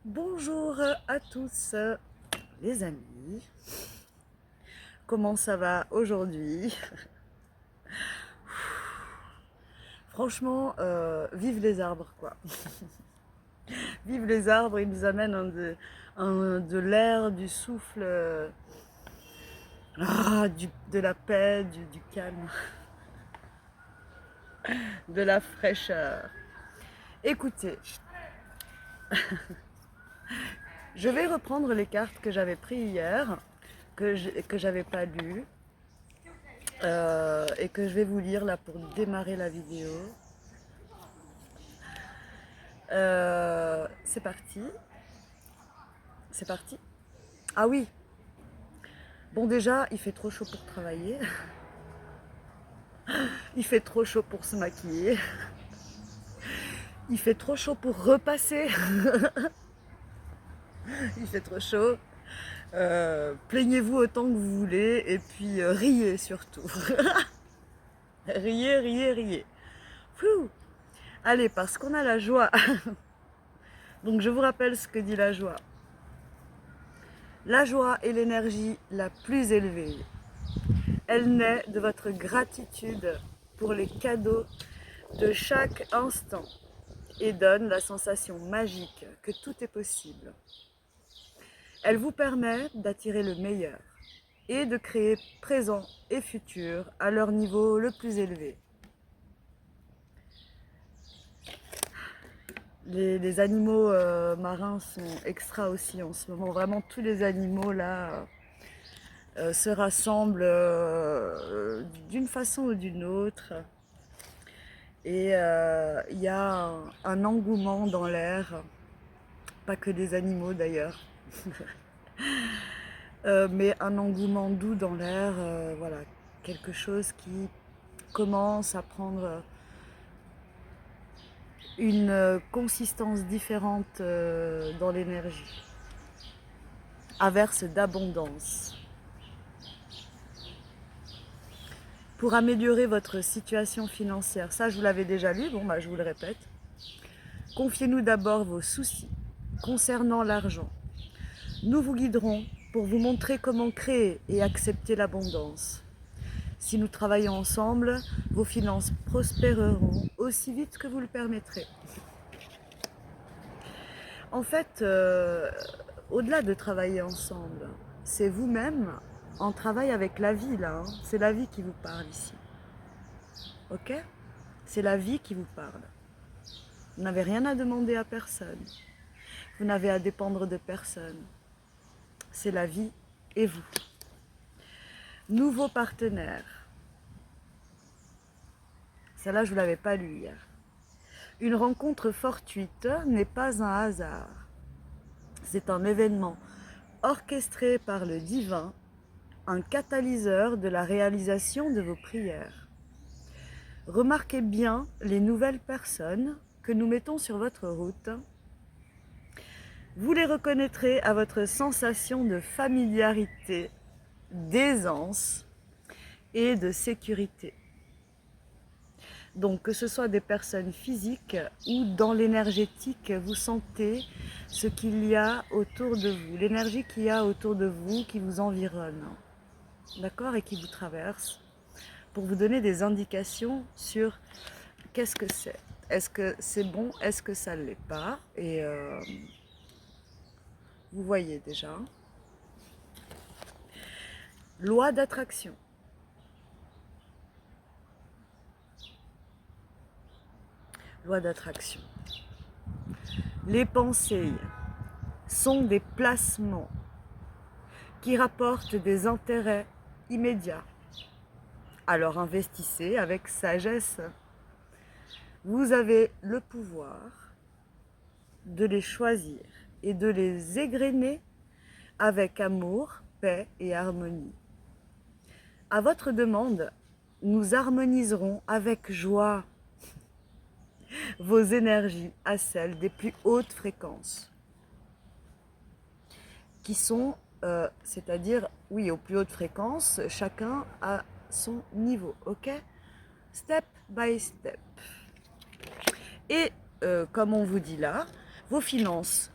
Bonjour à tous les amis, comment ça va aujourd'hui? Franchement, vive les arbres quoi. Vive les arbres, ils nous amènent de l'air, du souffle, de la paix, du calme, de la fraîcheur. Écoutez, je vais reprendre les cartes que j'avais prises hier, que j'avais pas lues, et que je vais vous lire là pour démarrer la vidéo. C'est parti. C'est parti. Ah oui, bon déjà, il fait trop chaud pour travailler. Il fait trop chaud pour se maquiller. Il fait trop chaud pour repasser. Il fait trop chaud. Plaignez-vous autant que vous voulez et puis riez surtout. Riez, riez, riez. Fou. Allez, parce qu'on a la joie. Donc je vous rappelle ce que dit la joie. La joie est l'énergie la plus élevée. Elle naît de votre gratitude pour les cadeaux de chaque instant et donne la sensation magique que tout est possible. Elle vous permet d'attirer le meilleur et de créer présent et futur à leur niveau le plus élevé. Les animaux marins sont extra aussi en ce moment. Vraiment, tous les animaux là se rassemblent d'une façon ou d'une autre. Et il y a un engouement dans l'air, pas que des animaux d'ailleurs, mais un engouement doux dans l'air, voilà, quelque chose qui commence à prendre une consistance différente dans l'énergie, averse d'abondance. Pour améliorer votre situation financière, ça je vous l'avais déjà lu, bon bah je vous le répète, confiez-nous d'abord vos soucis concernant l'argent. Nous vous guiderons pour vous montrer comment créer et accepter l'abondance. Si nous travaillons ensemble, vos finances prospéreront aussi vite que vous le permettrez. En fait, au-delà de travailler ensemble, c'est vous-même en travail avec la vie là. C'est la vie qui vous parle ici. Ok? C'est la vie qui vous parle. Vous n'avez rien à demander à personne. Vous n'avez à dépendre de personne. C'est la vie et vous. Nouveau partenaire. Celle-là, je ne vous l'avais pas lu hier. Une rencontre fortuite n'est pas un hasard. C'est un événement orchestré par le divin, un catalyseur de la réalisation de vos prières. Remarquez bien les nouvelles personnes que nous mettons sur votre route. Vous les reconnaîtrez à votre sensation de familiarité, d'aisance et de sécurité. Donc que ce soit des personnes physiques ou dans l'énergétique, vous sentez ce qu'il y a autour de vous, l'énergie qu'il y a autour de vous qui vous environne, d'accord, et qui vous traverse, pour vous donner des indications sur qu'est-ce que c'est. Est-ce que c'est bon? Est-ce que ça ne l'est pas? Et vous voyez déjà. Loi d'attraction. Loi d'attraction. Les pensées sont des placements qui rapportent des intérêts immédiats. Alors investissez avec sagesse. Vous avez le pouvoir de les choisir et de les égrener avec amour, paix et harmonie. À votre demande, nous harmoniserons avec joie vos énergies à celles des plus hautes fréquences, qui sont, c'est-à-dire, oui, aux plus hautes fréquences, chacun à son niveau, ok? Step by step. Et comme on vous dit là, Vos finances,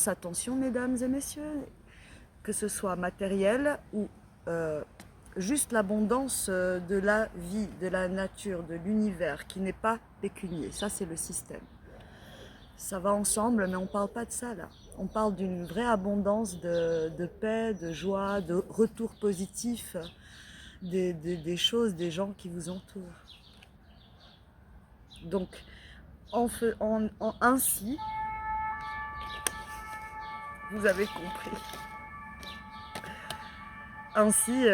attention mesdames et messieurs, que ce soit matériel ou juste l'abondance de la vie, de la nature, de l'univers, qui n'est pas pécunier. Ça, c'est le système. Ça va ensemble, mais on ne parle pas de ça là. On parle d'une vraie abondance de paix, de joie, de retour positif des choses, des gens qui vous entourent. Donc, ainsi, vous avez compris. Ainsi,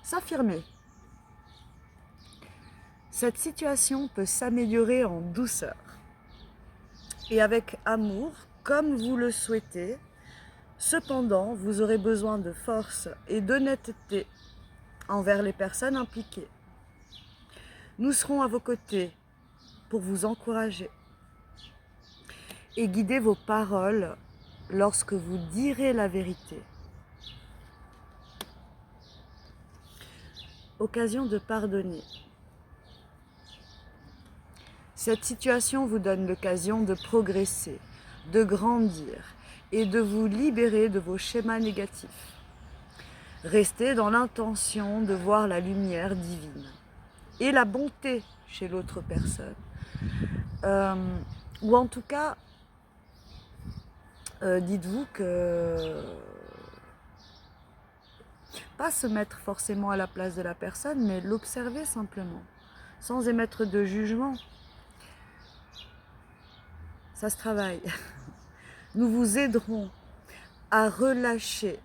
s'affirmer. Cette situation peut s'améliorer en douceur et avec amour, comme vous le souhaitez. Cependant, vous aurez besoin de force et d'honnêteté envers les personnes impliquées. Nous serons à vos côtés pour vous encourager et guider vos paroles lorsque vous direz la vérité. Occasion de pardonner. Cette situation vous donne l'occasion de progresser, de grandir et de vous libérer de vos schémas négatifs. Restez dans l'intention de voir la lumière divine et la bonté chez l'autre personne. Ou en tout cas, dites-vous que pas se mettre forcément à la place de la personne, mais l'observer simplement, sans émettre de jugement. Ça se travaille. Nous vous aiderons à relâcher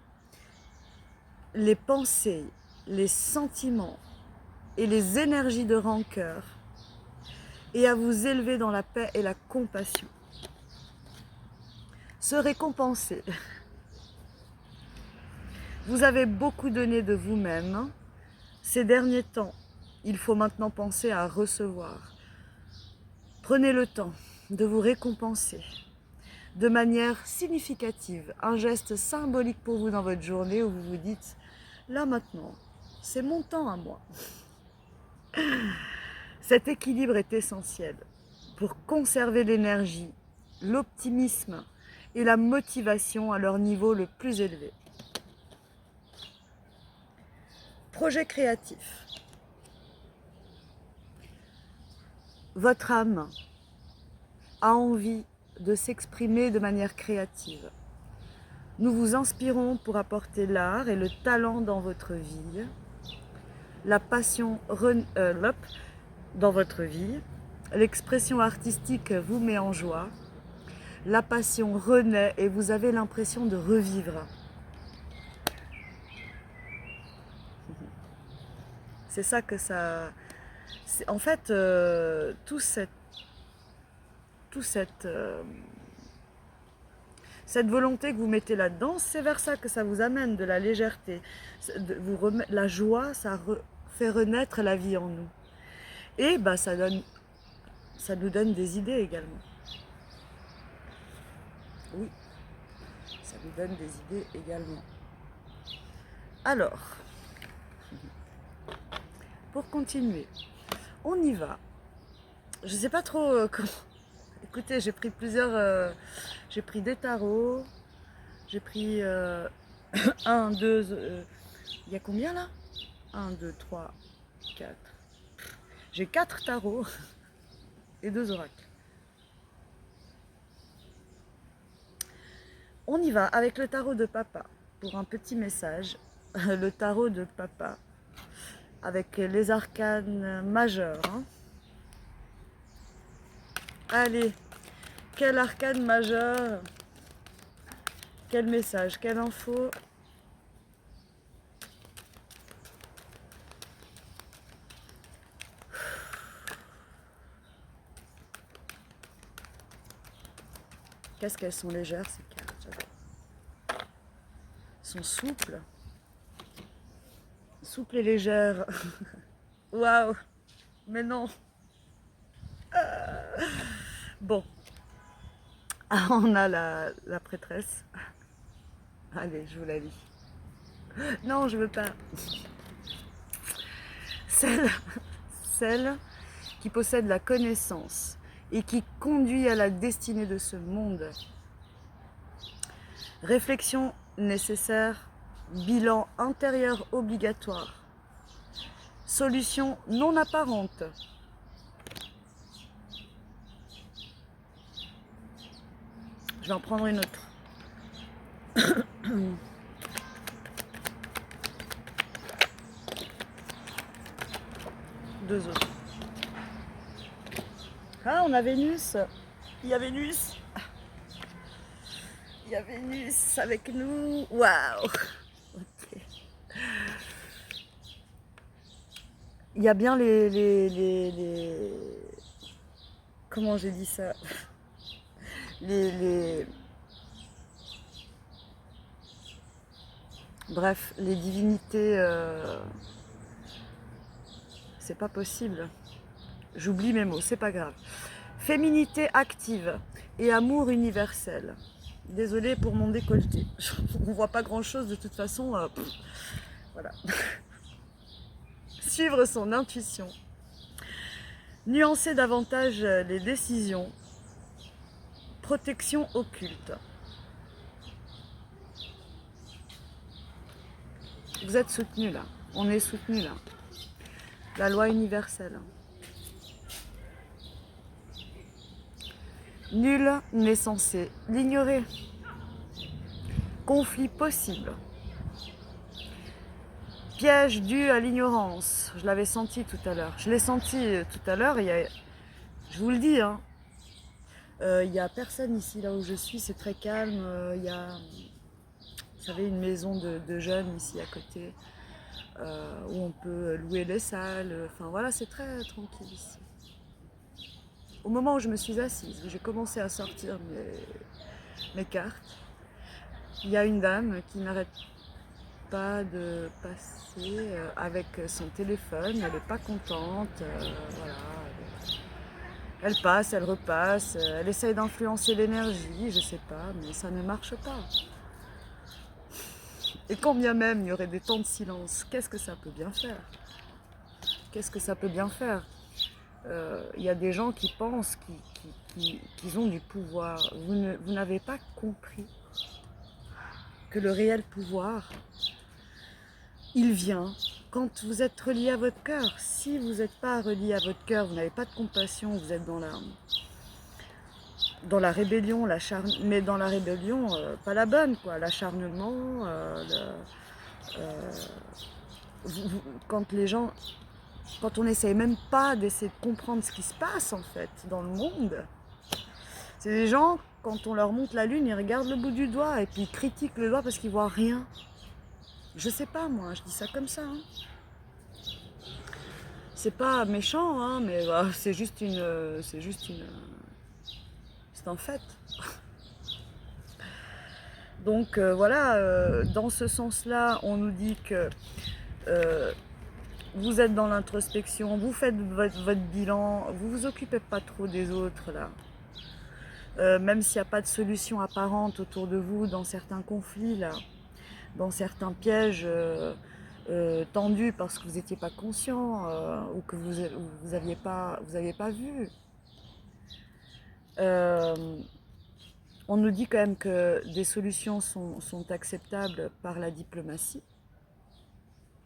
les pensées, les sentiments et les énergies de rancœur et à vous élever dans la paix et la compassion. Se récompenser. Vous avez beaucoup donné de vous-même ces derniers temps. Il faut maintenant penser à recevoir. Prenez le temps de vous récompenser de manière significative, un geste symbolique pour vous dans votre journée où vous vous dites « là maintenant, c'est mon temps à moi ». Cet équilibre est essentiel pour conserver l'énergie, l'optimisme et la motivation à leur niveau le plus élevé. Projet créatif. Votre âme a envie de s'exprimer de manière créative. Nous vous inspirons pour apporter l'art et le talent dans votre vie, la passion dans votre vie, l'expression artistique vous met en joie, la passion renaît et vous avez l'impression de revivre. C'est ça que ça... En fait, cette volonté que vous mettez là-dedans, c'est vers ça que ça vous amène, de la légèreté. La joie, ça fait renaître la vie en nous. Et bah, ça nous donne des idées également. Oui, ça nous donne des idées également. Alors, pour continuer, on y va. Je ne sais pas trop comment... Écoutez, j'ai pris j'ai pris des tarots, j'ai pris 1, 2... il y a combien là? 1, 2, 3, 4. J'ai 4 tarots et 2 oracles. On y va avec le tarot de papa pour un petit message. Le tarot de papa avec les arcanes majeurs. Hein. Allez, quel arcane majeur? Quel message? Quelle info? Qu'est-ce qu'elles sont légères ces cartes? Elles sont souples. Souples et légères. Waouh! Mais non! Bon. On a la prêtresse. Allez, je vous la lis. Non, je veux pas. Celle, celle qui possède la connaissance et qui conduit à la destinée de ce monde. Réflexion nécessaire, bilan intérieur obligatoire, solution non apparente. Je vais en prendre une autre. Deux autres. Ah, on a Vénus. Il y a Vénus. Il y a Vénus avec nous. Waouh. Ok. Il y a bien les... Comment j'ai dit ça, les... Bref, les divinités... C'est pas possible. J'oublie mes mots, c'est pas grave. Féminité active et amour universel. Désolée pour mon décolleté. On voit pas grand chose de toute façon. Voilà. Suivre son intuition. Nuancer davantage les décisions. Protection occulte. Vous êtes soutenus là. On est soutenus là. La loi universelle. Nul n'est censé l'ignorer. Conflit possible. Piège dû à l'ignorance. Je l'avais senti tout à l'heure. Je l'ai senti tout à l'heure. Je vous le dis, hein, il n'y a personne ici, là où je suis. C'est très calme. Il y a, vous savez, une maison de jeunes ici à côté, où on peut louer les salles. Enfin voilà, c'est très tranquille ici. Au moment où je me suis assise, j'ai commencé à sortir mes cartes. Il y a une dame qui n'arrête pas de passer avec son téléphone, elle n'est pas contente, voilà. Elle passe, elle repasse, elle essaye d'influencer l'énergie, je sais pas, mais ça ne marche pas. Et quand bien même il y aurait des temps de silence, qu'est-ce que ça peut bien faire? Qu'est-ce que ça peut bien faire? Il y a des gens qui pensent qu'ils ont du pouvoir. Vous n'avez pas compris que le réel pouvoir, il vient quand vous êtes relié à votre cœur. Si vous n'êtes pas relié à votre cœur, vous n'avez pas de compassion, vous êtes dans la rébellion, mais dans la rébellion, pas la bonne, quoi, l'acharnement, quand les gens, quand on n'essaye même pas d'essayer de comprendre ce qui se passe en fait dans le monde. C'est des gens, quand on leur montre la lune, ils regardent le bout du doigt et puis ils critiquent le doigt parce qu'ils voient rien. Je sais pas moi, je dis ça comme ça. Hein. C'est pas méchant, hein, mais bah, c'est un fait. Donc voilà, dans ce sens-là, on nous dit que vous êtes dans l'introspection, vous faites votre bilan, vous vous occupez pas trop des autres là. Même s'il n'y a pas de solution apparente autour de vous dans certains conflits là, dans certains pièges tendus parce que vous n'étiez pas conscient ou que vous aviez pas vu. On nous dit quand même que des solutions sont acceptables par la diplomatie.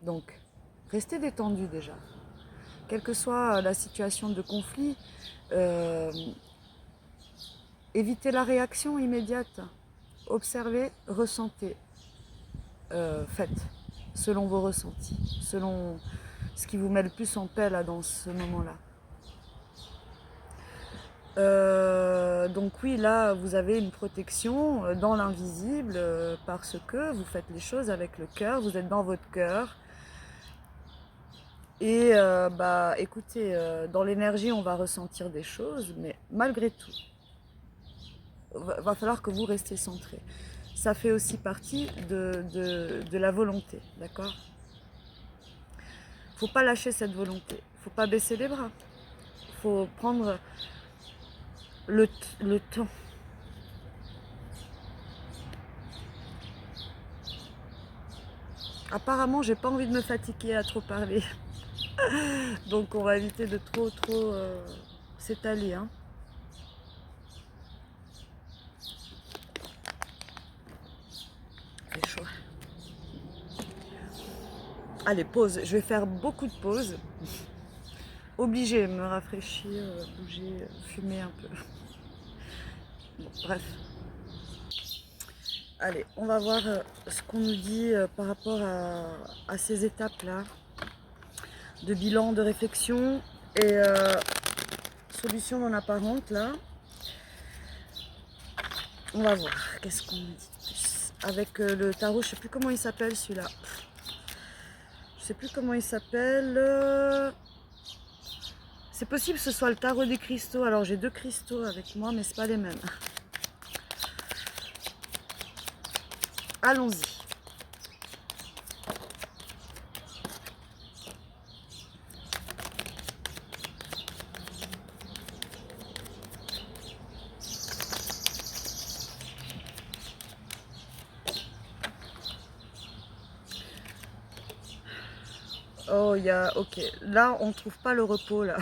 Donc, restez détendu déjà. Quelle que soit la situation de conflit, évitez la réaction immédiate. Observez, ressentez, faites selon vos ressentis, selon ce qui vous met le plus en paix là dans ce moment-là. Donc oui, là, vous avez une protection dans l'invisible parce que vous faites les choses avec le cœur, vous êtes dans votre cœur. Et bah, écoutez, dans l'énergie, on va ressentir des choses, mais malgré tout, va falloir que vous restiez centré. Ça fait aussi partie de la volonté, d'accord? Faut pas lâcher cette volonté, faut pas baisser les bras, faut prendre le temps. Apparemment, j'ai pas envie de me fatiguer à trop parler. Donc on va éviter de trop s'étaler. Hein. C'est chaud. Allez, pause. Je vais faire beaucoup de pauses. Obligé de me rafraîchir, bouger, fumer un peu. Bon, bref. Allez, on va voir ce qu'on nous dit par rapport à ces étapes-là de bilan, de réflexion et solution non apparente là. On va voir, qu'est-ce qu'on nous dit de plus. Avec le tarot, je sais plus comment il s'appelle celui-là. Je sais plus comment il s'appelle. C'est possible que ce soit le tarot des cristaux. Alors j'ai 2 cristaux avec moi, mais c'est pas les mêmes. Allons-y. Oh, il y a... Ok, là, on trouve pas le repos, là.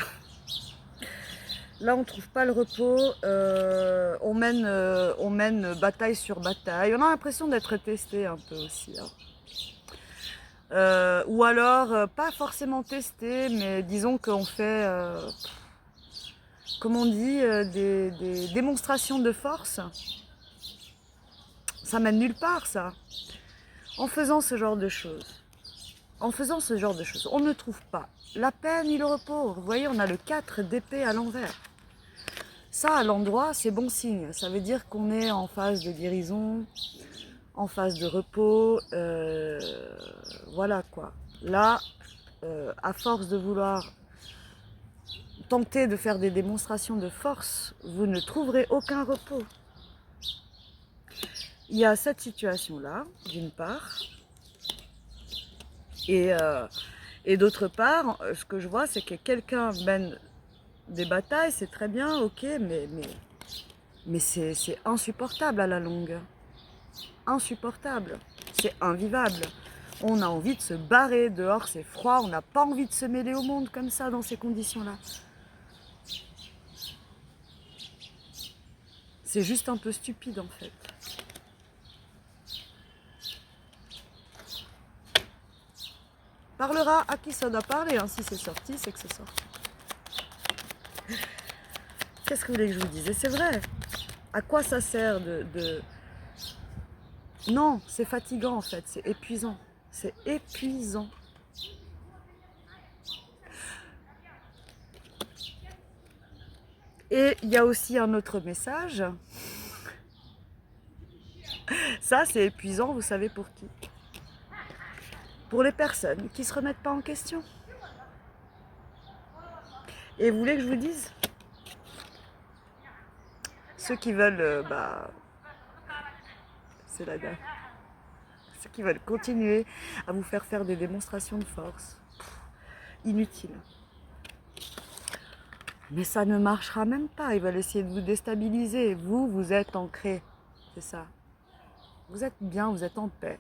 Là, on trouve pas le repos. On mène bataille sur bataille. On a l'impression d'être testé un peu aussi. Hein. Ou alors, pas forcément testé, mais disons qu'on fait, comme on dit, des démonstrations de force. Ça mène nulle part, ça. En faisant ce genre de choses. En faisant ce genre de choses, on ne trouve pas la paix ni le repos. Vous voyez, on a le 4 d'épée à l'envers. Ça, à l'endroit, c'est bon signe. Ça veut dire qu'on est en phase de guérison, en phase de repos. Voilà quoi. Là, à force de vouloir tenter de faire des démonstrations de force, vous ne trouverez aucun repos. Il y a cette situation-là, d'une part. Et d'autre part, ce que je vois, c'est que quelqu'un mène des batailles, c'est très bien, ok, mais c'est insupportable à la longue. Insupportable. C'est invivable. On a envie de se barrer dehors, c'est froid, on n'a pas envie de se mêler au monde comme ça, dans ces conditions-là. C'est juste un peu stupide en fait. Parlera à qui ça doit parler, hein. Si c'est sorti, c'est que c'est sorti. Qu'est-ce que vous voulez que je vous dise? Et c'est vrai. À quoi ça sert de... Non, c'est fatigant en fait, c'est épuisant. C'est épuisant. Et il y a aussi un autre message. Ça, c'est épuisant, vous savez pour qui? Pour les personnes qui ne se remettent pas en question. Et vous voulez que je vous dise? Ceux qui veulent, c'est la dame. Ceux qui veulent continuer à vous faire faire des démonstrations de force, inutiles. Mais ça ne marchera même pas. Ils veulent essayer de vous déstabiliser. Vous, vous êtes ancré. C'est ça. Vous êtes bien, vous êtes en paix.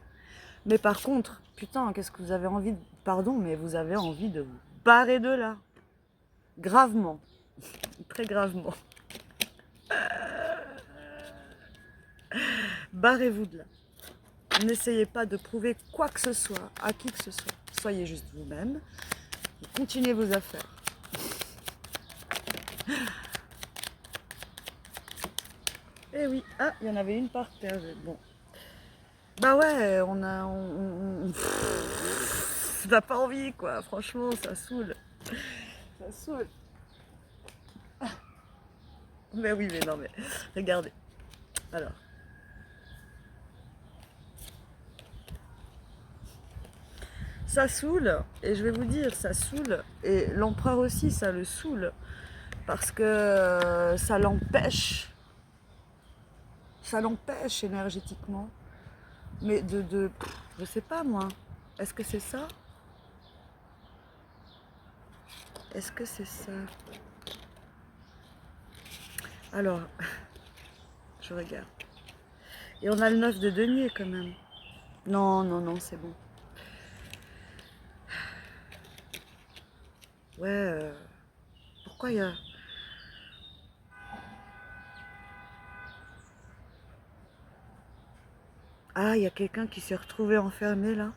Mais par contre, putain, qu'est-ce que vous avez envie de... Pardon, mais vous avez envie de vous barrer de là. Gravement. Très gravement. Barrez-vous de là. N'essayez pas de prouver quoi que ce soit à qui que ce soit. Soyez juste vous-même. Continuez vos affaires. Eh oui, ah, il y en avait une par terre. Bon. Bah ouais, on a... on n'a pas envie, quoi. Franchement, ça saoule. Ça saoule. Mais oui, mais non, mais... Regardez. Alors. Ça saoule, et je vais vous dire, ça saoule. Et l'empereur aussi, ça le saoule. Parce que ça l'empêche. Ça l'empêche énergétiquement. Mais je sais pas moi. Est-ce que c'est ça? Est-ce que c'est ça? Alors, je regarde. Et on a le 9 de denier quand même. Non, non, non, c'est bon. Ouais, pourquoi il y a... Ah, il y a quelqu'un qui s'est retrouvé enfermé là.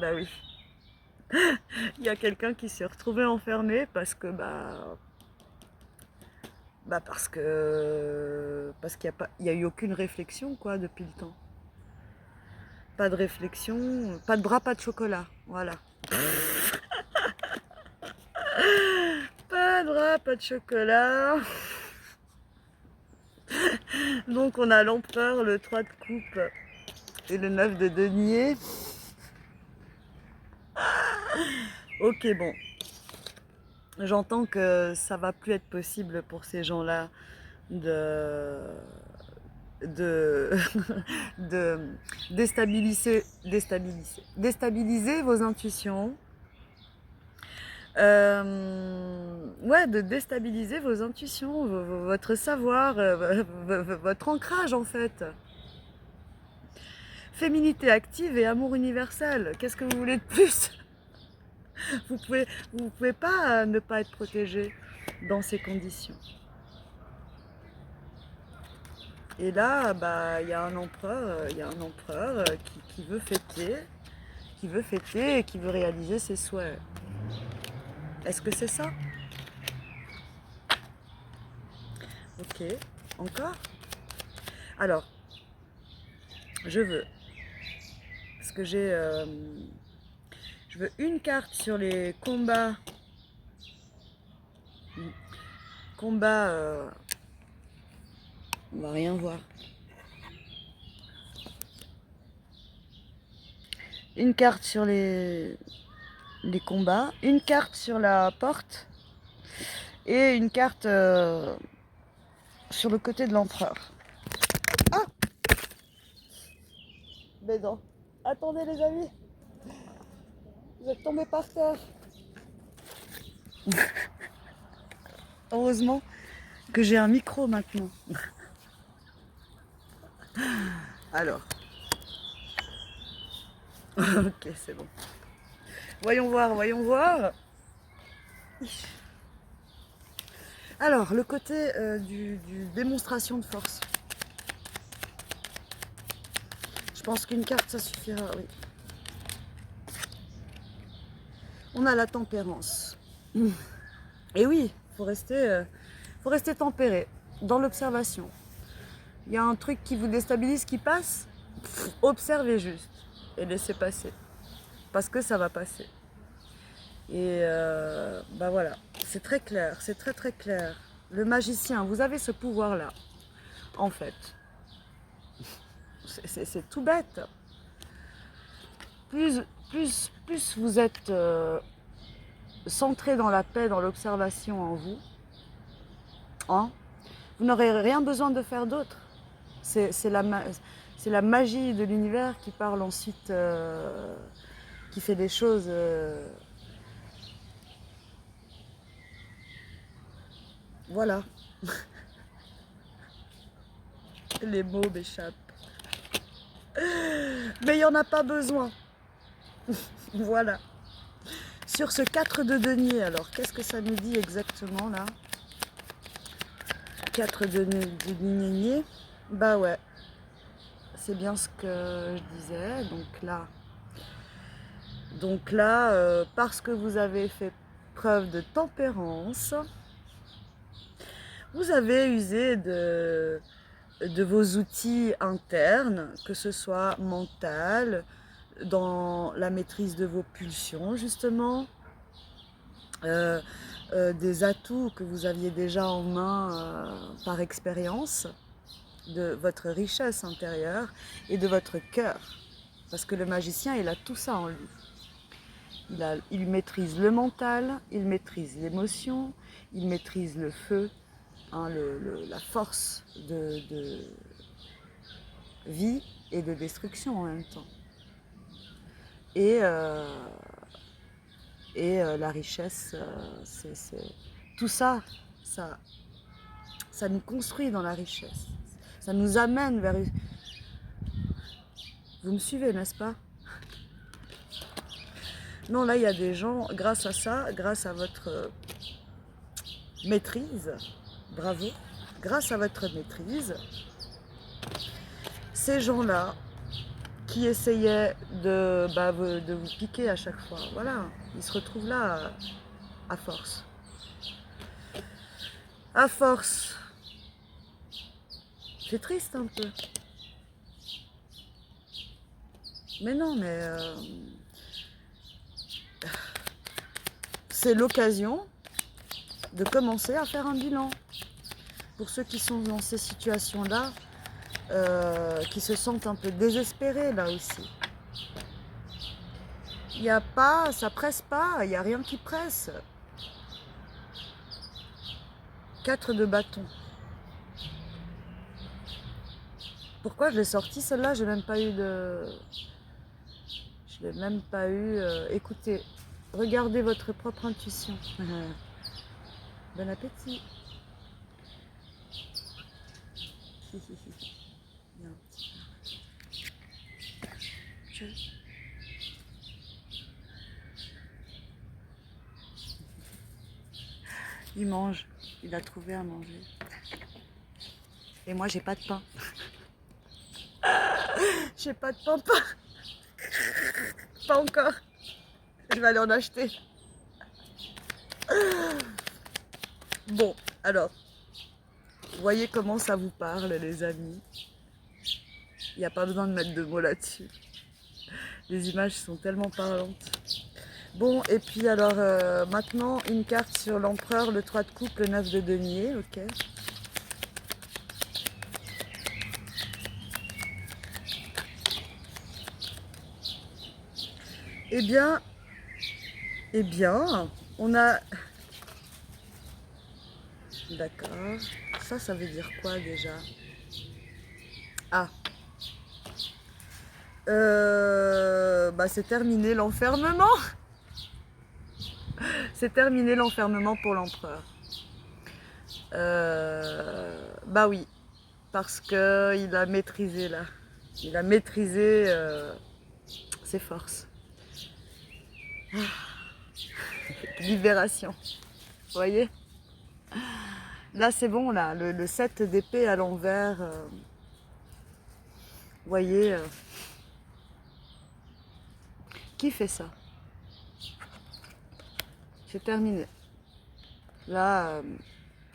Bah oui. Il y a quelqu'un qui s'est retrouvé enfermé parce que parce qu'il n'y a pas il y a eu aucune réflexion quoi depuis le temps. Pas de réflexion, pas de bras, pas de chocolat. Voilà. Pas de bras, pas de chocolat. Donc on a l'empereur, le 3 de coupe et le 9 de denier. Ok, bon. J'entends que ça va plus être possible pour ces gens-là de, de, de déstabiliser vos intuitions. Ouais, de déstabiliser vos intuitions, votre savoir, votre ancrage en fait. Féminité active et amour universel. Qu'est-ce que vous voulez de plus? Vous pouvez, vous pouvez pas ne pas être protégé dans ces conditions. Et là, bah, il y a un empereur, qui veut fêter et qui veut réaliser ses souhaits. Est-ce que c'est ça? Ok. Encore? Alors, je veux, parce que je veux une carte sur les combats, combats, on va rien voir. Une carte sur les combats, une carte sur la porte et une carte sur le côté de l'empereur. Ah! Mais non. Attendez les amis, vous êtes tombés par terre. Heureusement que j'ai un micro maintenant. Alors, ok, c'est bon. Voyons voir, voyons voir. Alors, le côté du démonstration de force. Je pense qu'une carte, ça suffira, oui. On a la tempérance. Et oui, faut rester tempéré dans l'observation. Il y a un truc qui vous déstabilise, qui passe, observez juste et laissez passer. Parce que ça va passer. Et bah voilà, c'est très clair, c'est très très clair. Le magicien, vous avez ce pouvoir-là, en fait. C'est tout bête. Plus, plus vous êtes centré dans la paix, dans l'observation en vous, hein, vous n'aurez rien besoin de faire d'autre. C'est la magie de l'univers qui parle ensuite, qui fait des choses. Voilà, les mots m'échappent. Mais il n'y en a pas besoin. Voilà. Sur ce 4 de denier, alors, qu'est-ce que ça nous dit exactement là? 4 de denier. Bah ouais, c'est bien ce que je disais. Donc là parce que vous avez fait preuve de tempérance, vous avez usé de vos outils internes, que ce soit mental, dans la maîtrise de vos pulsions justement, des atouts que vous aviez déjà en main par expérience, de votre richesse intérieure et de votre cœur. Parce que le magicien, il a tout ça en lui. Il maîtrise le mental, il maîtrise l'émotion, il maîtrise le feu, hein, la force de vie et de destruction en même temps. Et, la richesse, tout ça, ça nous construit dans la richesse. Ça nous amène vers... Vous me suivez, n'est-ce pas? Non, là, il y a des gens, grâce à ça, grâce à votre maîtrise, bravo, grâce à votre maîtrise, ces gens-là qui essayaient de vous piquer à chaque fois, voilà, ils se retrouvent là à force. À force. C'est triste un peu. Mais non, mais c'est l'occasion de commencer à faire un bilan. Pour ceux qui sont dans ces situations-là, qui se sentent un peu désespérés là aussi. Il n'y a pas, ça presse pas, il n'y a rien qui presse. 4 de bâton. Pourquoi je l'ai sorti celle-là? J'ai même pas eu de... Je l'ai même pas eu... Écoutez, regardez votre propre intuition. Bon appétit. Il y a un petit... Il mange, il a trouvé à manger. Et moi, j'ai pas de pain. J'ai pas de pain, pas encore. Je vais aller en acheter. Bon, alors, vous voyez comment ça vous parle, les amis. Il n'y a pas besoin de mettre de mots là-dessus. Les images sont tellement parlantes. Bon, et puis alors, maintenant, une carte sur l'empereur, le 3 de coupe, le 9 de denier, ok. Eh bien, on a... D'accord. Ça veut dire quoi déjà? Ah. C'est terminé l'enfermement. C'est terminé l'enfermement pour l'empereur. Bah oui, parce que il a maîtrisé là. Il a maîtrisé ses forces. Libération. Vous voyez? Là c'est bon là, le 7 d'épée à l'envers. Vous voyez, qui fait ça? C'est terminé. Là,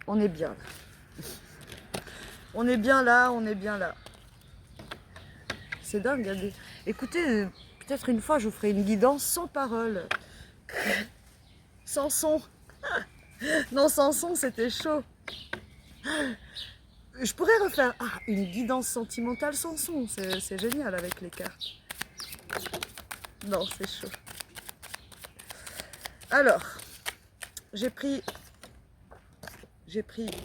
on est bien. On est bien là, on est bien là. C'est dingue, regardez. Écoutez, peut-être une fois je vous ferai une guidance sans parole. Sans son. Non, sans son, c'était chaud. Je pourrais refaire une guidance sentimentale sans son. C'est génial avec les cartes. Non, c'est chaud. Alors, j'ai pris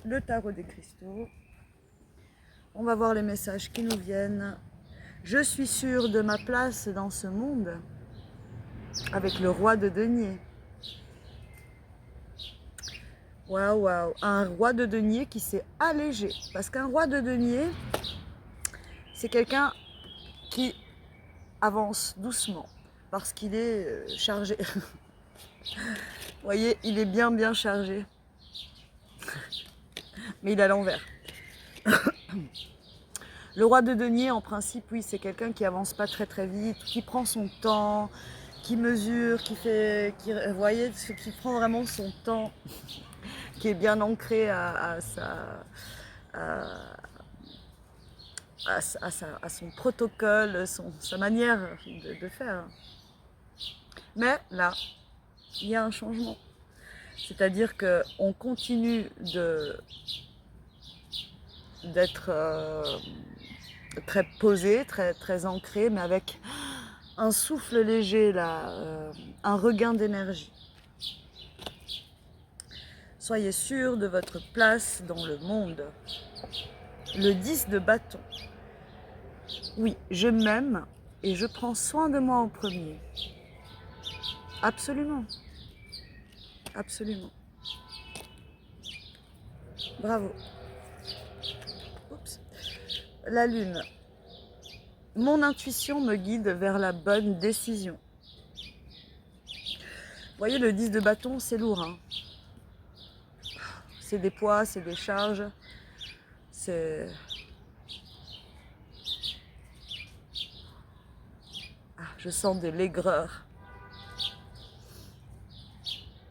le tarot des cristaux. On va voir les messages qui nous viennent. Je suis sûre de ma place dans ce monde avec le roi de denier. Waouh, waouh. Un roi de denier qui s'est allégé. Parce qu'un roi de denier, c'est quelqu'un qui avance doucement. Parce qu'il est chargé. Vous voyez, il est bien chargé. Mais il est à l'envers. Le roi de denier, en principe, oui, c'est quelqu'un qui avance pas très vite, qui prend son temps, qui mesure, vous voyez, qui prend vraiment son temps, qui est bien ancré à son protocole, sa manière de faire. Mais là, il y a un changement. C'est-à-dire qu'on continue d'être très posé, très ancré, mais avec un souffle léger, là, un regain d'énergie. Soyez sûr de votre place dans le monde. Le 10 de bâton. Oui, je m'aime et je prends soin de moi en premier. Absolument. Absolument. Bravo. Oups. La lune. Mon intuition me guide vers la bonne décision. voyez, le 10 de bâton, c'est lourd. Hein. C'est des poids, c'est des charges. C'est... Ah, je sens de l'aigreur.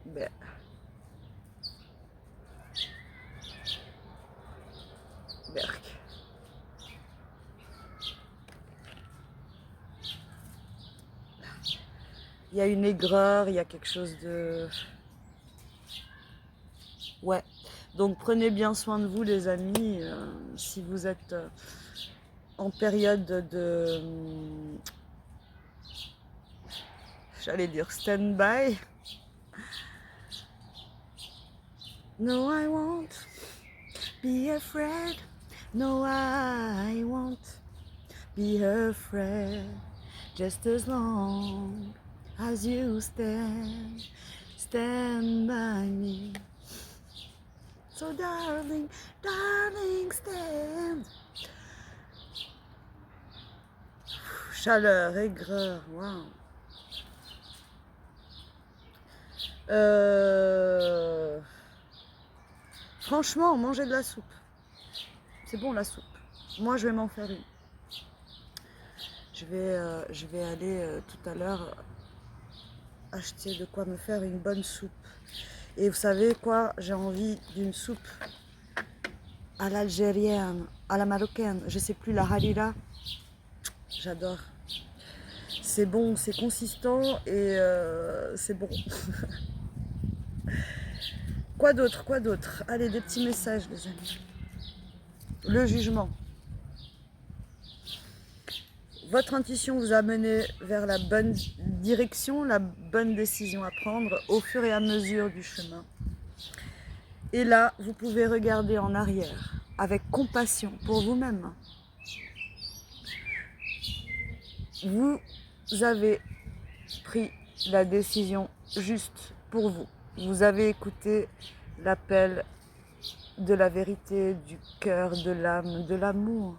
Ben. Berk. Il y a une aigreur, il y a quelque chose de... Ouais. Donc prenez bien soin de vous les amis. Si vous êtes en période de... J'allais dire stand-by. No, I won't be afraid. No, I won't be afraid. Just as long as you stand by me. So darling, darling, stand. Chaleur, aigreur, waouh. Franchement, manger de la soupe. C'est bon la soupe. Moi, je vais m'en faire une. Je vais aller tout à l'heure acheter de quoi me faire une bonne soupe. Et vous savez quoi? J'ai envie d'une soupe à l'algérienne, à la marocaine. Je sais plus, la harira. J'adore. C'est bon, c'est consistant et c'est bon. Quoi d'autre? Quoi d'autre? Allez, des petits messages, les amis. Le jugement. Votre intuition vous a mené vers la bonne direction, la bonne décision à prendre au fur et à mesure du chemin. Et là, vous pouvez regarder en arrière avec compassion pour vous-même. Vous avez pris la décision juste pour vous. Vous avez écouté l'appel de la vérité, du cœur, de l'âme, de l'amour,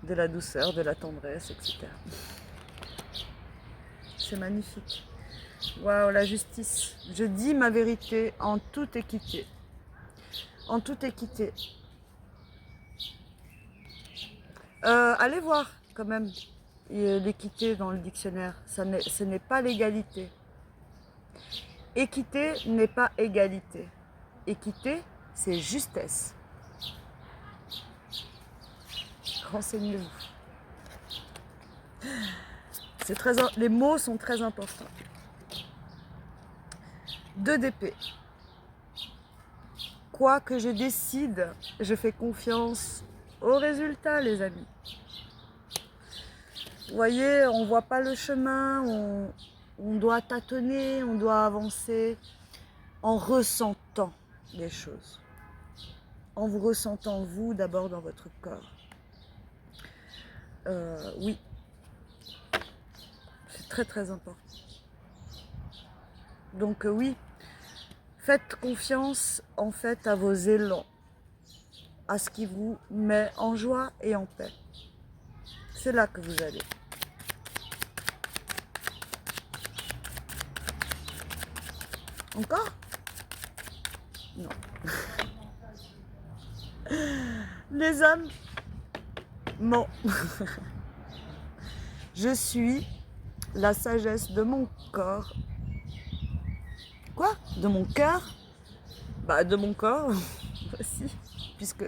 de la douceur, de la tendresse, etc. C'est magnifique. Waouh, la justice. Je dis ma vérité en toute équité. En toute équité. Allez voir quand même l'équité dans le dictionnaire. Ce n'est pas l'égalité. Équité n'est pas égalité. Équité, c'est justesse. Renseignez-vous. Les mots sont très importants. 2 d'épée. Quoi que je décide, je fais confiance au résultat, les amis. Vous voyez, on ne voit pas le chemin, on doit tâtonner, on doit avancer en ressentant les choses. En vous ressentant, vous, d'abord dans votre corps. Oui, c'est très très important. Donc oui, faites confiance en fait à vos élans, à ce qui vous met en joie et en paix. C'est là que vous allez. Encore? Non. Les âmes, non. Je suis la sagesse de mon corps. Quoi? De mon cœur? Bah, de mon corps aussi, puisque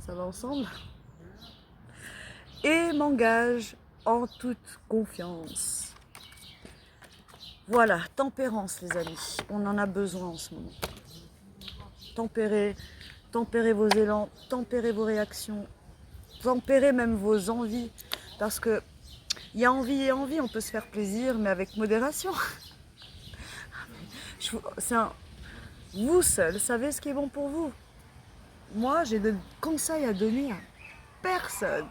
ça va ensemble. Et m'engage en toute confiance. Voilà, tempérance les amis, on en a besoin en ce moment. Tempérez vos élans, tempérez vos réactions, tempérez même vos envies, parce que il y a envie et envie, on peut se faire plaisir, mais avec modération. Vous seul savez ce qui est bon pour vous. Moi, j'ai des conseils à donner à personne.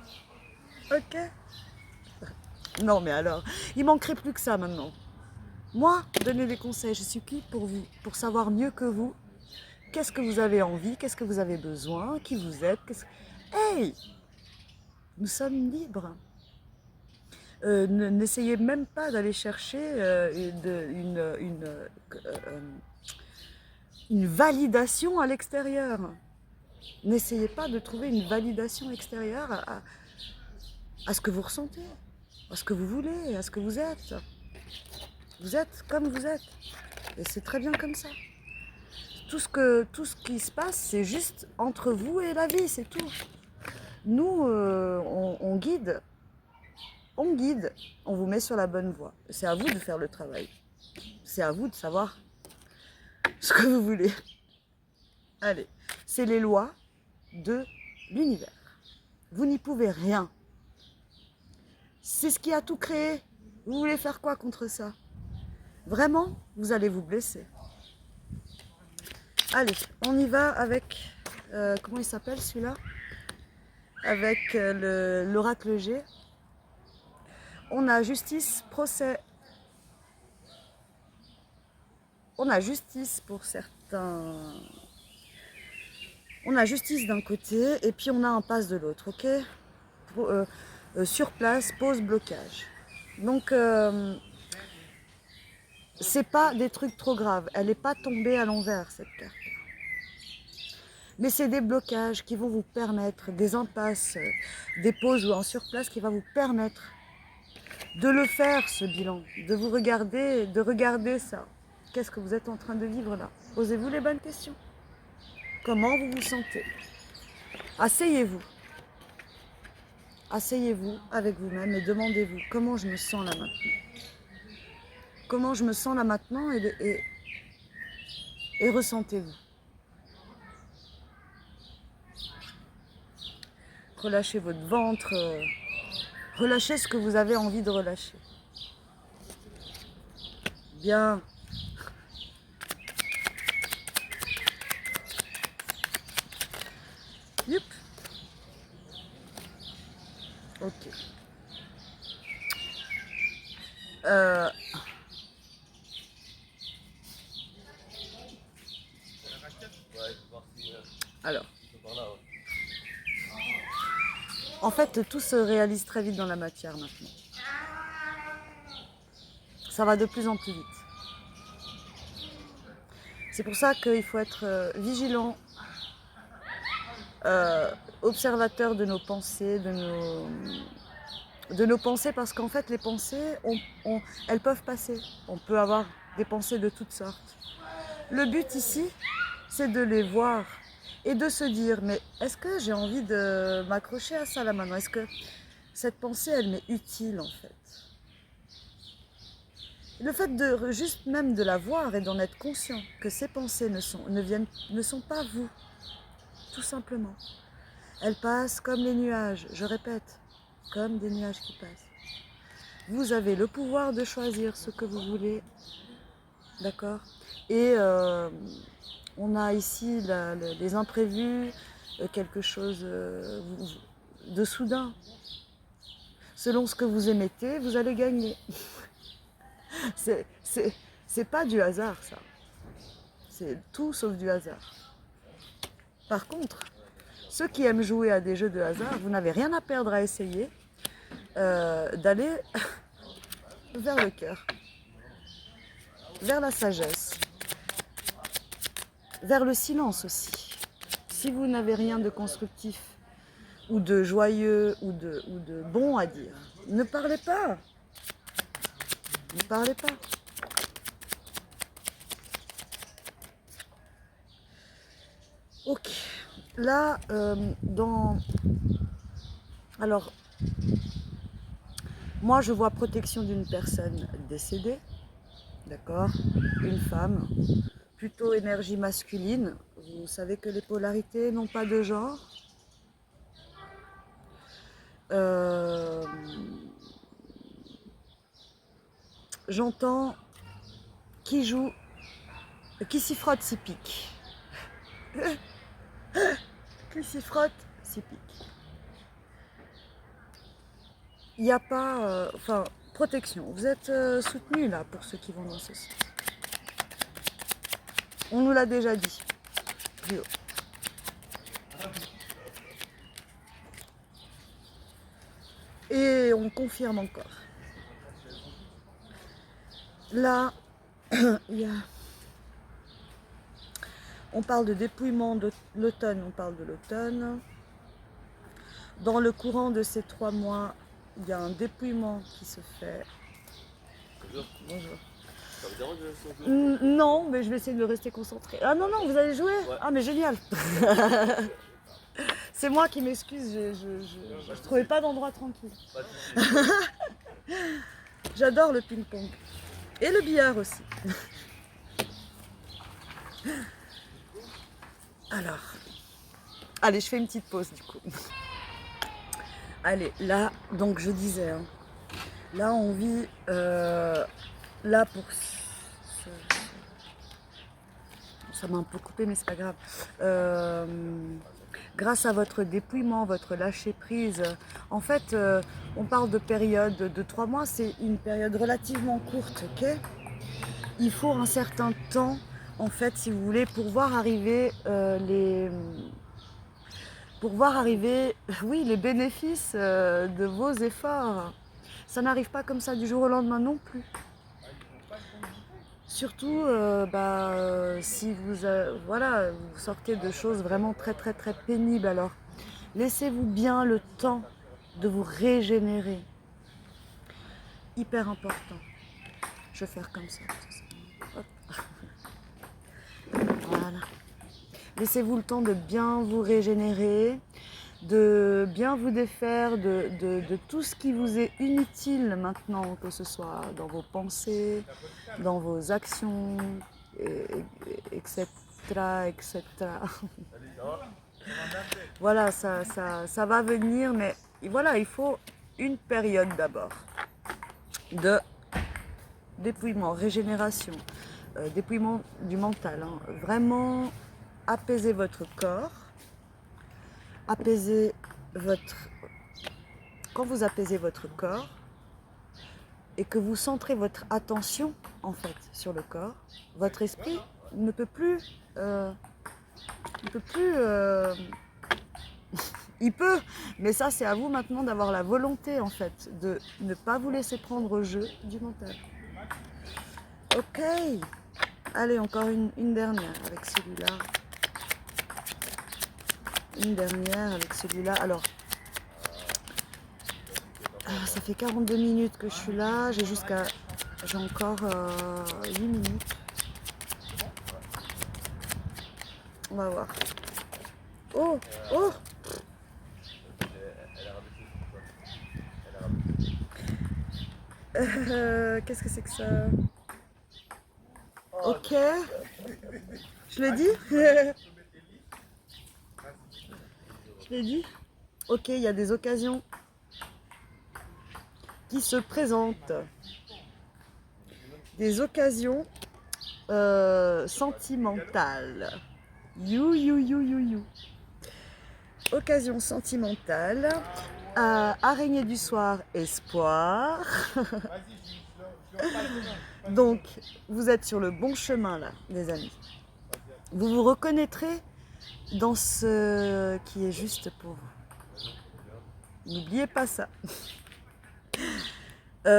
Ok? Non, mais alors, il manquerait plus que ça maintenant. Moi, donner des conseils, je suis qui pour vous? Pour savoir mieux que vous, qu'est-ce que vous avez envie, qu'est-ce que vous avez besoin, qui vous êtes. Hey! Nous sommes libres. N'essayez même pas d'aller chercher une validation à l'extérieur. N'essayez pas de trouver une validation extérieure à ce que vous ressentez, à ce que vous voulez, à ce que vous êtes. Vous êtes comme vous êtes. Et c'est très bien comme ça. Tout ce qui se passe, c'est juste entre vous et la vie, c'est tout. Nous, on guide, on vous met sur la bonne voie. C'est à vous de faire le travail. C'est à vous de savoir ce que vous voulez. Allez, c'est les lois de l'univers. Vous n'y pouvez rien. C'est ce qui a tout créé. Vous voulez faire quoi contre ça? Vraiment, vous allez vous blesser. Allez, on y va avec... comment il s'appelle celui-là? Avec l'oracle G. On a justice, procès. On a justice pour certains. On a justice d'un côté et puis on a impasse de l'autre, ok? Sur place, pause, blocage. Donc, c'est pas des trucs trop graves. Elle n'est pas tombée à l'envers, cette carte. Mais c'est des blocages qui vont vous permettre, des impasses, des pauses ou en surplace qui va vous permettre de le faire, ce bilan, de vous regarder, de regarder ça. Qu'est-ce que vous êtes en train de vivre là? Posez-vous les bonnes questions. Comment vous vous sentez? Asseyez-vous. Asseyez-vous avec vous-même et demandez-vous comment je me sens là maintenant. Comment je me sens là maintenant et ressentez-vous. Relâchez votre ventre, relâchez ce que vous avez envie de relâcher. Bien. Youp. Ok. Alors. En fait, tout se réalise très vite dans la matière maintenant. Ça va de plus en plus vite. C'est pour ça qu'il faut être vigilant, observateur de nos pensées, de nos pensées, parce qu'en fait, les pensées, elles peuvent passer. On peut avoir des pensées de toutes sortes. Le but ici, c'est de les voir et de se dire, mais est-ce que j'ai envie de m'accrocher à ça là maintenant? Est-ce que cette pensée, elle m'est utile en fait? Le fait de juste même de la voir et d'en être conscient que ces pensées ne sont pas vous, tout simplement. Elles passent comme les nuages, je répète, comme des nuages qui passent. Vous avez le pouvoir de choisir ce que vous voulez, d'accord? Et on a ici les imprévus, quelque chose de soudain. Selon ce que vous émettez, vous allez gagner. C'est pas du hasard, ça. C'est tout sauf du hasard. Par contre, ceux qui aiment jouer à des jeux de hasard, vous n'avez rien à perdre à essayer d'aller vers le cœur, vers la sagesse, vers le silence aussi. Si vous n'avez rien de constructif ou de joyeux ou de bon à dire, ne parlez pas. Ne parlez pas. Ok. Là, alors, moi je vois protection d'une personne décédée, d'accord? Une femme, plutôt énergie masculine. Vous savez que les polarités n'ont pas de genre. J'entends qui joue, qui s'y frotte, s'y pique. Qui s'y frotte, s'y pique. Il n'y a pas... enfin, protection. Vous êtes soutenus là pour ceux qui vont dans ce sens. On nous l'a déjà dit. Plus haut. Et on confirme encore. Là, il y a... On parle de dépouillement de l'automne, on parle de l'automne. Dans le courant de ces 3 mois, il y a un dépouillement qui se fait. Bonjour. Bonjour. Ça vous dérange de rester en jeu? Non, mais je vais essayer de rester concentrée. Ah non, non, vous allez jouer? Ouais. Ah mais génial. C'est moi qui m'excuse, je trouvais pas d'endroit tranquille. Pas de soucis. J'adore le ping-pong. Et le billard aussi. Alors, allez, je fais une petite pause du coup. Allez, là, donc je disais, hein, là on vit, là pour... Ça m'a un peu coupé, mais c'est pas grave. Grâce à votre dépouillement, votre lâcher prise, en fait, on parle de période de 3 mois, c'est une période relativement courte, ok? Il faut un certain temps, en fait, si vous voulez, pour voir arriver oui, les bénéfices de vos efforts. Ça n'arrive pas comme ça du jour au lendemain non plus. Surtout si voilà, vous sortez de choses vraiment très très très pénibles, alors laissez-vous bien le temps de vous régénérer. Hyper important. Je vais faire comme ça. Hop. Voilà. Laissez-vous le temps de bien vous régénérer, de bien vous défaire de tout ce qui vous est inutile maintenant, que ce soit dans vos pensées, dans vos actions, etc. etc. Voilà, ça va venir, mais voilà, il faut une période d'abord de dépouillement, régénération, dépouillement du mental, hein. Vraiment apaiser votre corps, apaiser votre... Quand vous apaisez votre corps et que vous centrez votre attention en fait sur le corps, votre esprit ne peut plus... il peut, mais ça c'est à vous maintenant d'avoir la volonté en fait de ne pas vous laisser prendre au jeu du mental. Ok, allez, encore une dernière avec celui-là. Une dernière avec celui-là. Alors, ça fait 42 minutes que je suis là. J'ai encore 8 minutes. On va voir. Oh, oh. Qu'est-ce que c'est que ça? Ok. Je l'ai dit. Je l'ai dit. Ok, il y a des occasions qui se présentent. Des occasions sentimentales. You. Occasion sentimentale. Araignée du soir, espoir. Donc, vous êtes sur le bon chemin là, les amis. Vous vous reconnaîtrez dans ce qui est juste pour vous. N'oubliez pas ça.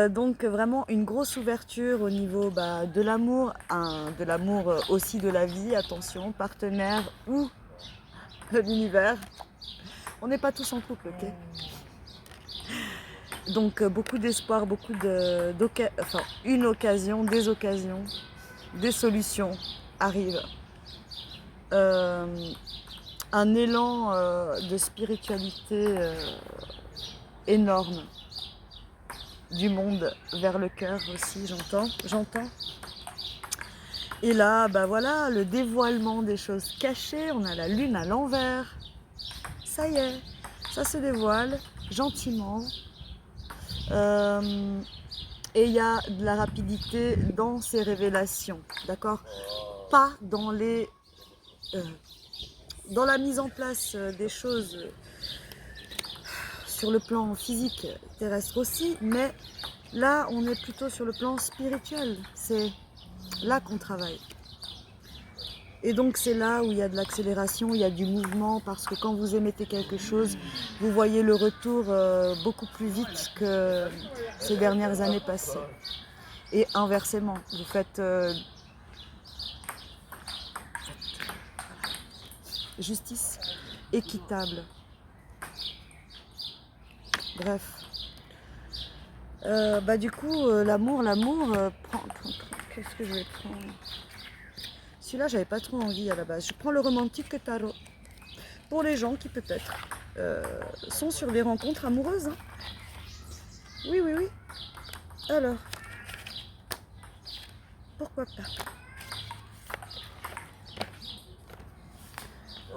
Donc vraiment une grosse ouverture au niveau de l'amour, de l'amour aussi de la vie, attention, partenaire ou de l'univers. On n'est pas tous en couple, ok? Donc beaucoup d'espoir, une occasion, des solutions arrivent. Un élan de spiritualité énorme du monde vers le cœur aussi, j'entends. Et là, voilà, le dévoilement des choses cachées, on a la lune à l'envers. Ça y est, ça se dévoile gentiment. Et il y a de la rapidité dans ces révélations, d'accord? Pas dans dans la mise en place des choses sur le plan physique, terrestre aussi, mais là, on est plutôt sur le plan spirituel. C'est là qu'on travaille. Et donc, c'est là où il y a de l'accélération, il y a du mouvement, parce que quand vous émettez quelque chose, vous voyez le retour beaucoup plus vite que ces dernières années passées. Et inversement, vous faites justice équitable. Bref. Du coup, l'amour, qu'est-ce que je vais prendre? Celui-là, j'avais pas trop envie à la base. Je prends le romantique tarot. Pour les gens qui peut-être sont sur des rencontres amoureuses. Hein. Oui, oui, oui. Alors, pourquoi pas?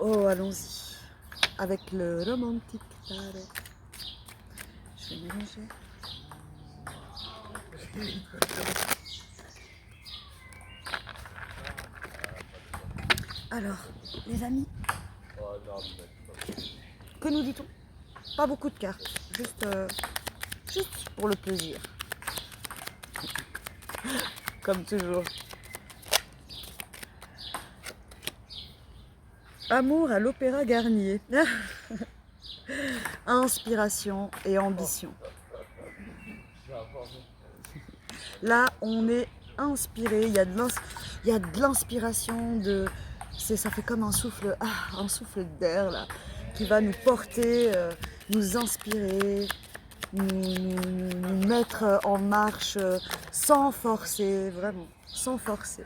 Oh, allons-y. Avec le romantique tarot. Je vais mélanger. Alors, les amis, que nous dit-on? Pas beaucoup de cartes, juste pour le plaisir. Comme toujours. Amour à l'Opéra Garnier. Inspiration et ambition. Là, on est inspiré, il y a de l'inspiration, ça fait comme un souffle d'air là, qui va nous porter, nous inspirer, nous mettre en marche sans forcer, vraiment, sans forcer.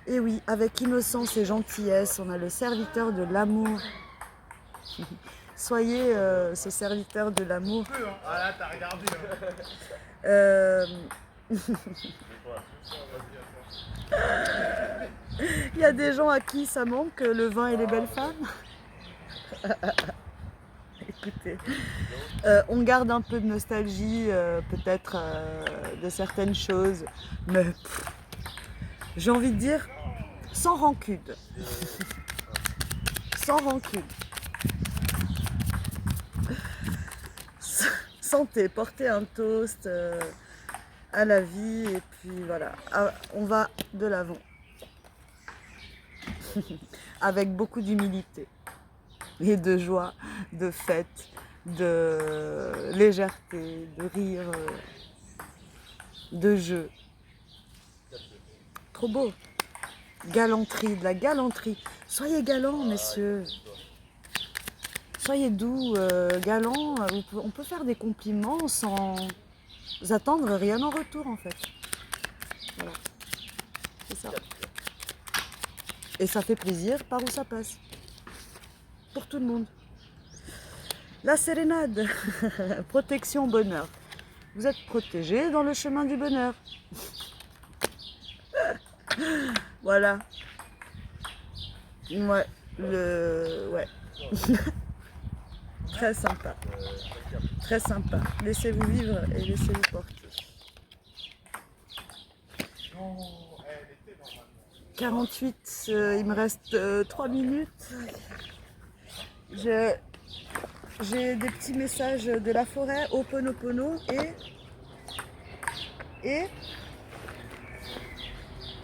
Et oui, avec innocence et gentillesse, on a le serviteur de l'amour. Soyez ce serviteur de l'amour. Ah là, t'as regardé. Il y a des gens à qui ça manque, le vin et les belles femmes. Écoutez, on garde un peu de nostalgie, peut-être de certaines choses, mais j'ai envie de dire sans rancune. Sans rancune. Santé, portez un toast à la vie et puis voilà, on va de l'avant. Avec beaucoup d'humilité et de joie, de fête, de légèreté, de rire, de jeu. Trop beau. Galanterie, de la galanterie. Soyez galants, messieurs. Soyez doux, galants. On peut faire des compliments sans attendre rien en retour, en fait. Voilà. C'est ça. Et ça fait plaisir par où ça passe. Pour tout le monde. La sérénade. Protection, bonheur. Vous êtes protégés dans le chemin du bonheur. Voilà. Ouais. Ouais. Très sympa. Très sympa. Laissez-vous vivre et laissez-vous porter. 48, il me reste 3 minutes. J'ai des petits messages de la forêt, Ho'oponopono et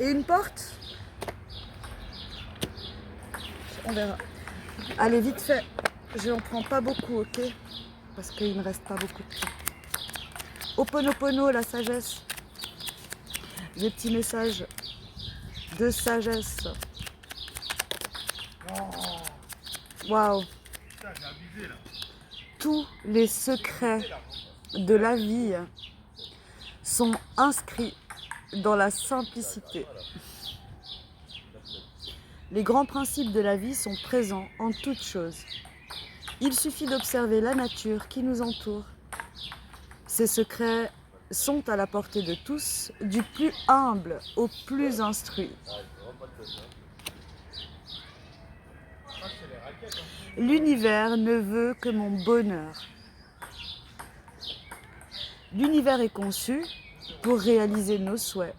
une porte. On verra. Allez, vite fait. Je n'en prends pas beaucoup, ok? Parce qu'il ne me reste pas beaucoup de temps. Ho'oponopono, la sagesse. Des petits messages de sagesse. Waouh! Tous les secrets de la vie sont inscrits dans la simplicité. Les grands principes de la vie sont présents en toutes choses. Il suffit d'observer la nature qui nous entoure. Ces secrets sont à la portée de tous, du plus humble au plus instruit. L'univers ne veut que mon bonheur. L'univers est conçu pour réaliser nos souhaits,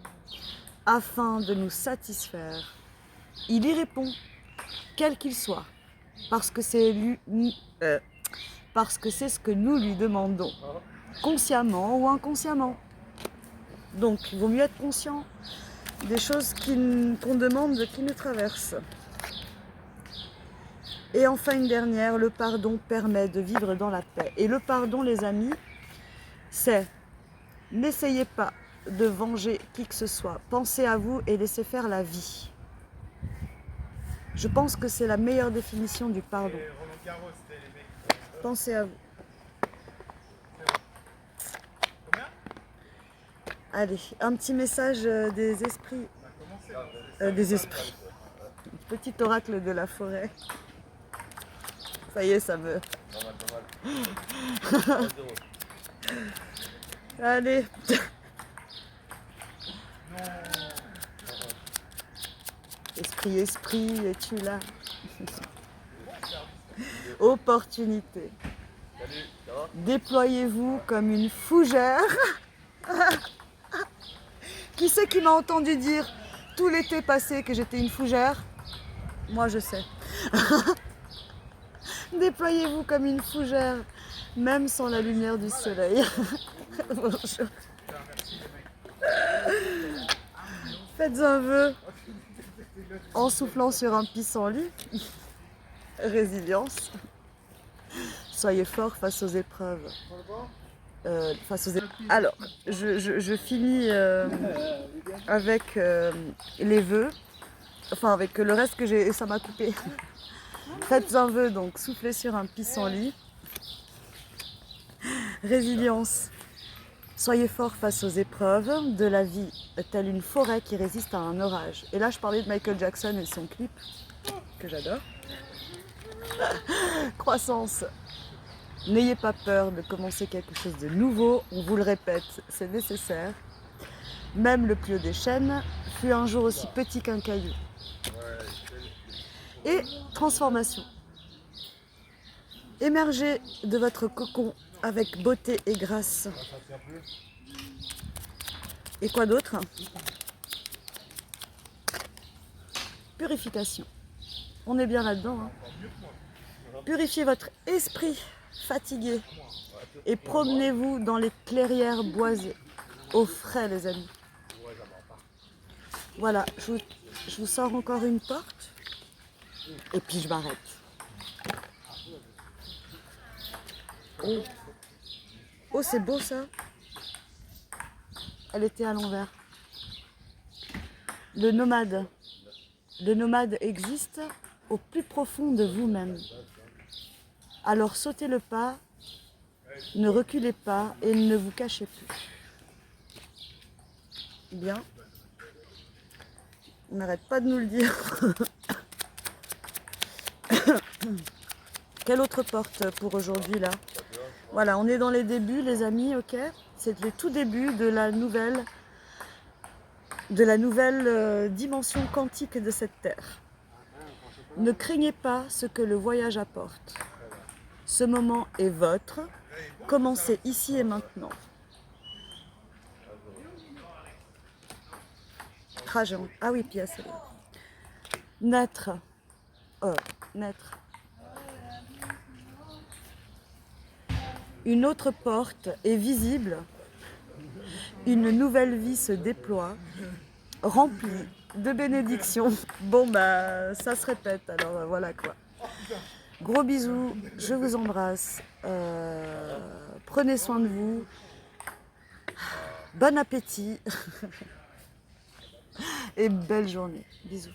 afin de nous satisfaire. Il y répond, quel qu'il soit, parce que c'est ce que nous lui demandons, consciemment ou inconsciemment. Donc, il vaut mieux être conscient des choses qu'on demande qui nous traversent. Et enfin, une dernière, le pardon permet de vivre dans la paix. Et le pardon, les amis, c'est n'essayez pas de venger qui que ce soit. Pensez à vous et laissez faire la vie. Je pense que c'est la meilleure définition du pardon. Pensez à vous. Allez, un petit message des esprits. Des esprits. Petit oracle de la forêt. Ça y est, ça me... Pas mal. Allez. Esprit, esprit, es-tu là? Opportunité. Salut, ça va? Déployez-vous comme une fougère. Qui c'est qui m'a entendu dire tout l'été passé que j'étais une fougère? Moi, je sais. Déployez-vous comme une fougère, même sans la lumière du soleil. Bonjour. Faites un vœu en soufflant sur un pissenlit. Résilience. Soyez fort face aux épreuves. Alors, je finis avec les vœux. Enfin, avec le reste que j'ai, ça m'a coupé. Faites un vœu, donc soufflez sur un pissenlit. Résilience. Soyez fort face aux épreuves de la vie, telle une forêt qui résiste à un orage. Et là, je parlais de Michael Jackson et son clip, que j'adore. Croissance. N'ayez pas peur de commencer quelque chose de nouveau. On vous le répète, c'est nécessaire. Même le plus haut des chênes fut un jour aussi petit qu'un caillou. Et transformation. Émergez de votre cocon avec beauté et grâce. Et quoi d'autre? Purification. On est bien là-dedans. Hein. Purifiez votre esprit fatigué et promenez-vous dans les clairières boisées. Au frais, les amis. Voilà, je vous sors encore une porte. Et puis je m'arrête. Oh, oh c'est beau ça. Elle était à l'envers. Le nomade. Le nomade existe au plus profond de vous-même. Alors sautez le pas, ne reculez pas et ne vous cachez plus. Bien. On n'arrête pas de nous le dire. Quelle autre porte pour aujourd'hui là? Voilà, on est dans les débuts les amis, ok? C'est le tout début de la nouvelle dimension quantique de cette Terre. Ne craignez pas ce que le voyage apporte. Ce moment est votre. Commencez ici et maintenant. Ah oui, puis c'est naître. Naître. Une autre porte est visible. Une nouvelle vie se déploie, remplie de bénédictions. Bon bah ça se répète, alors voilà quoi. Gros bisous, je vous embrasse. Prenez soin de vous. Bon appétit. Et belle journée. Bisous.